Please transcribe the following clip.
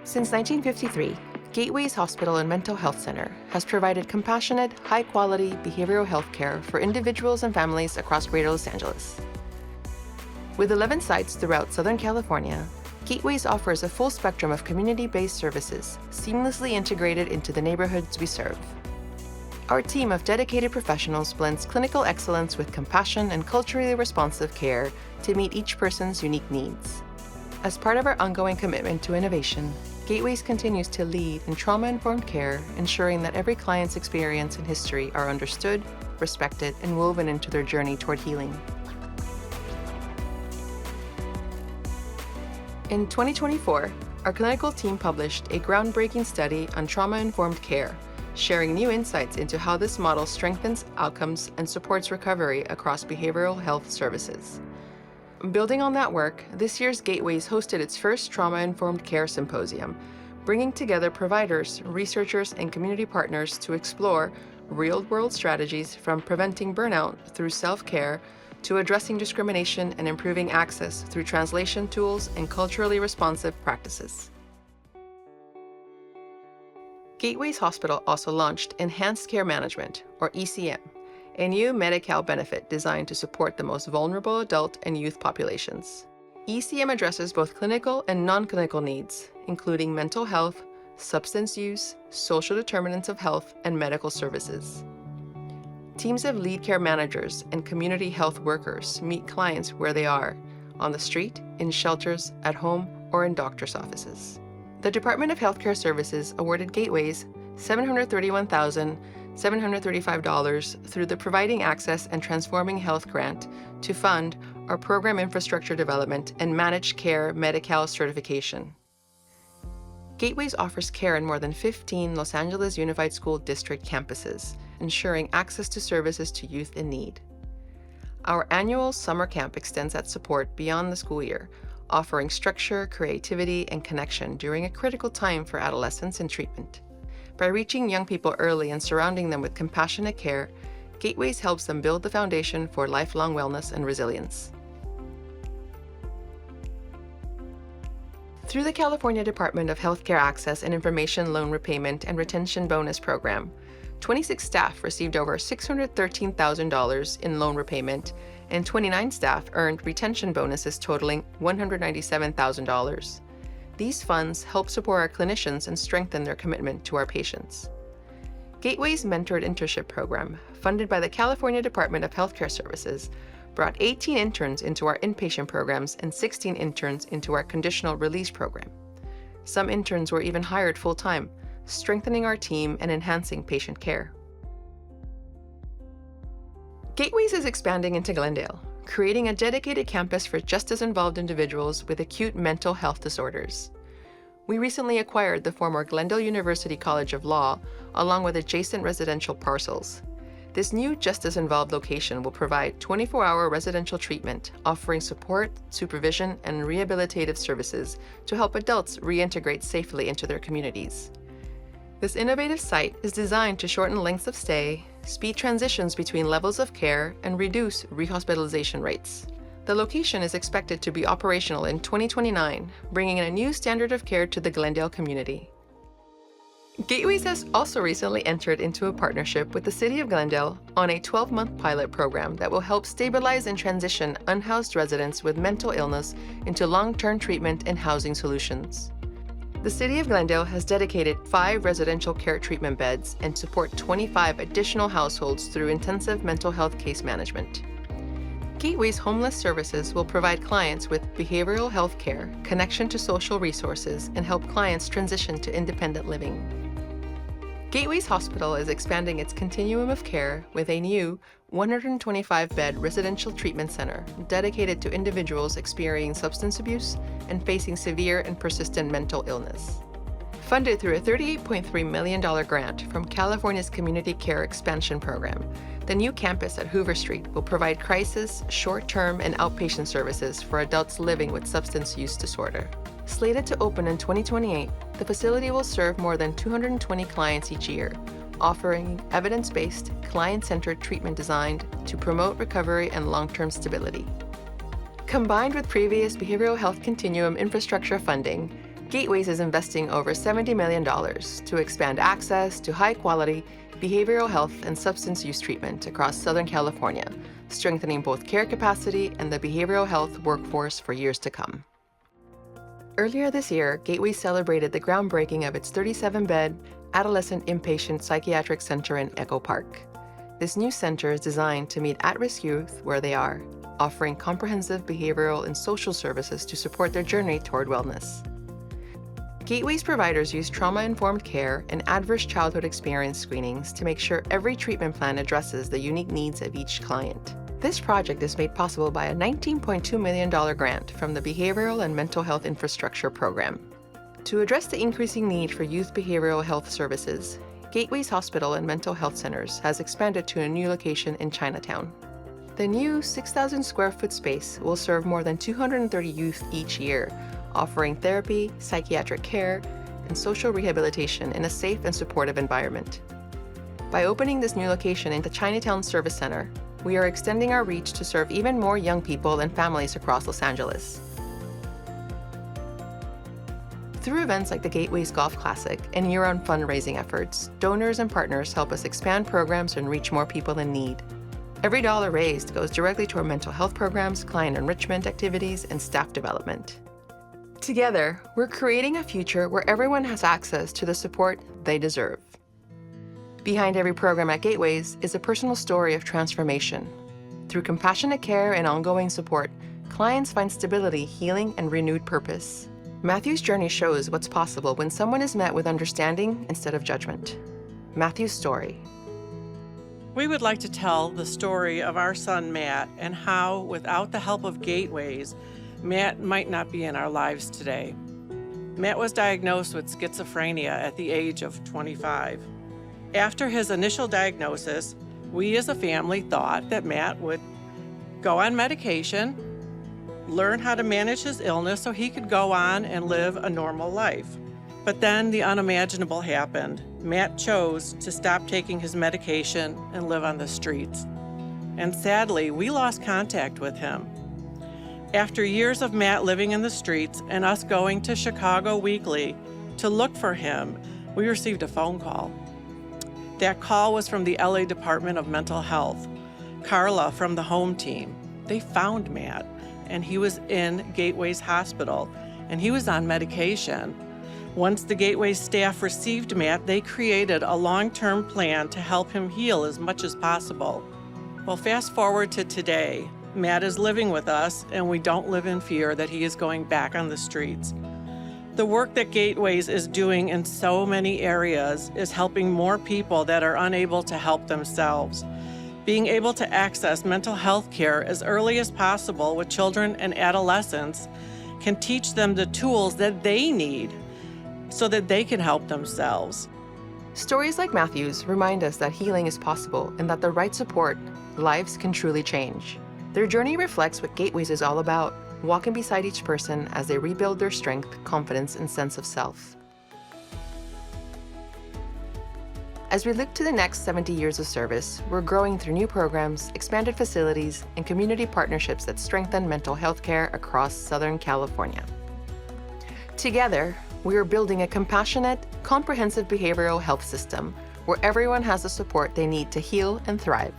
Since 1953, Gateways Hospital and Mental Health Center has provided compassionate, high-quality behavioral health care for individuals and families across Greater Los Angeles. With 11 sites throughout Southern California, Gateways offers a full spectrum of community-based services seamlessly integrated into the neighborhoods we serve. Our team of dedicated professionals blends clinical excellence with compassion and culturally responsive care to meet each person's unique needs. As part of our ongoing commitment to innovation, Gateways continues to lead in trauma-informed care, ensuring that every client's experience and history are understood, respected, and woven into their journey toward healing. In 2024, our clinical team published a groundbreaking study on trauma-informed care, sharing new insights into how this model strengthens outcomes and supports recovery across behavioral health services. Building on that work, this year's Gateways hosted its first Trauma-Informed Care Symposium, bringing together providers, researchers, and community partners to explore real-world strategies from preventing burnout through self-care to addressing discrimination and improving access through translation tools and culturally responsive practices. Gateways Hospital also launched Enhanced Care Management, or ECM, a new Medi-Cal benefit designed to support the most vulnerable adult and youth populations. ECM addresses both clinical and non-clinical needs, including mental health, substance use, social determinants of health, and medical services. Teams of lead care managers and community health workers meet clients where they are, on the street, in shelters, at home, or in doctor's offices. The Department of Healthcare Services awarded Gateways $731,735 through the Providing Access and Transforming Health grant to fund our program infrastructure development and managed care Medi-Cal certification. Gateways offers care in more than 15 Los Angeles Unified School District campuses, ensuring access to services to youth in need. Our annual summer camp extends that support beyond the school year, offering structure, creativity, and connection during a critical time for adolescents in treatment. By reaching young people early and surrounding them with compassionate care, Gateways helps them build the foundation for lifelong wellness and resilience. Through the California Department of Healthcare Access and Information Loan Repayment and Retention Bonus Program, 26 staff received over $613,000 in loan repayment, and 29 staff earned retention bonuses totaling $197,000. These funds help support our clinicians and strengthen their commitment to our patients. Gateway's Mentored Internship Program, funded by the California Department of Healthcare Services, brought 18 interns into our inpatient programs and 16 interns into our conditional release program. Some interns were even hired full-time, strengthening our team and enhancing patient care. Gateways is expanding into Glendale, creating a dedicated campus for justice-involved individuals with acute mental health disorders. We recently acquired the former Glendale University College of Law, along with adjacent residential parcels. This new justice-involved location will provide 24-hour residential treatment, offering support, supervision, and rehabilitative services to help adults reintegrate safely into their communities. This innovative site is designed to shorten lengths of stay, speed transitions between levels of care, and reduce rehospitalization rates. The location is expected to be operational in 2029, bringing in a new standard of care to the Glendale community. Gateways has also recently entered into a partnership with the City of Glendale on a 12-month pilot program that will help stabilize and transition unhoused residents with mental illness into long-term treatment and housing solutions. The City of Glendale has dedicated 5 residential care treatment beds and support 25 additional households through intensive mental health case management. Gateway's Homeless Services will provide clients with behavioral health care, connection to social resources, and help clients transition to independent living. Gateways Hospital is expanding its continuum of care with a new 125-bed residential treatment center dedicated to individuals experiencing substance abuse and facing severe and persistent mental illness. Funded through a $38.3 million grant from California's Community Care Expansion Program, the new campus at Hoover Street will provide crisis, short-term, and outpatient services for adults living with substance use disorder. Slated to open in 2028, the facility will serve more than 220 clients each year, offering evidence-based, client-centered treatment designed to promote recovery and long-term stability. Combined with previous behavioral health continuum infrastructure funding, Gateways is investing over $70 million to expand access to high-quality behavioral health and substance use treatment across Southern California, strengthening both care capacity and the behavioral health workforce for years to come. Earlier this year, Gateways celebrated the groundbreaking of its 37-bed adolescent inpatient psychiatric center in Echo Park. This new center is designed to meet at-risk youth where they are, offering comprehensive behavioral and social services to support their journey toward wellness. Gateways providers use trauma-informed care and adverse childhood experience screenings to make sure every treatment plan addresses the unique needs of each client. This project is made possible by a $19.2 million grant from the Behavioral and Mental Health Infrastructure Program. To address the increasing need for youth behavioral health services, Gateways Hospital and Mental Health Centers has expanded to a new location in Chinatown. The new 6,000 square foot space will serve more than 230 youth each year, offering therapy, psychiatric care, and social rehabilitation in a safe and supportive environment. By opening this new location in the Chinatown Service Center, we are extending our reach to serve even more young people and families across Los Angeles. Through events like the Gateways Golf Classic and year-round fundraising efforts, donors and partners help us expand programs and reach more people in need. Every dollar raised goes directly to our mental health programs, client enrichment activities, and staff development. Together, we're creating a future where everyone has access to the support they deserve. Behind every program at Gateways is a personal story of transformation. Through compassionate care and ongoing support, clients find stability, healing, and renewed purpose. Matthew's journey shows what's possible when someone is met with understanding instead of judgment. Matthew's story. We would like to tell the story of our son Matt and how, without the help of Gateways, Matt might not be in our lives today. Matt was diagnosed with schizophrenia at the age of 25. After his initial diagnosis, we as a family thought that Matt would go on medication, learn how to manage his illness so he could go on and live a normal life. But then the unimaginable happened. Matt chose to stop taking his medication and live on the streets. And sadly, we lost contact with him. After years of Matt living in the streets and us going to Chicago weekly to look for him, we received a phone call. That call was from the LA Department of Mental Health. Carla from the home team. They found Matt, and he was in Gateways Hospital, and he was on medication. Once the Gateways staff received Matt, they created a long-term plan to help him heal as much as possible. Well, fast forward to today. Matt is living with us, and we don't live in fear that he is going back on the streets. The work that Gateways is doing in so many areas is helping more people that are unable to help themselves. Being able to access mental health care as early as possible with children and adolescents can teach them the tools that they need so that they can help themselves. Stories like Matthew's remind us that healing is possible and that the right support, lives can truly change. Their journey reflects what Gateways is all about, walking beside each person as they rebuild their strength, confidence, and sense of self. As we look to the next 70 years of service, we're growing through new programs, expanded facilities, and community partnerships that strengthen mental health care across Southern California. Together, we are building a compassionate, comprehensive behavioral health system where everyone has the support they need to heal and thrive.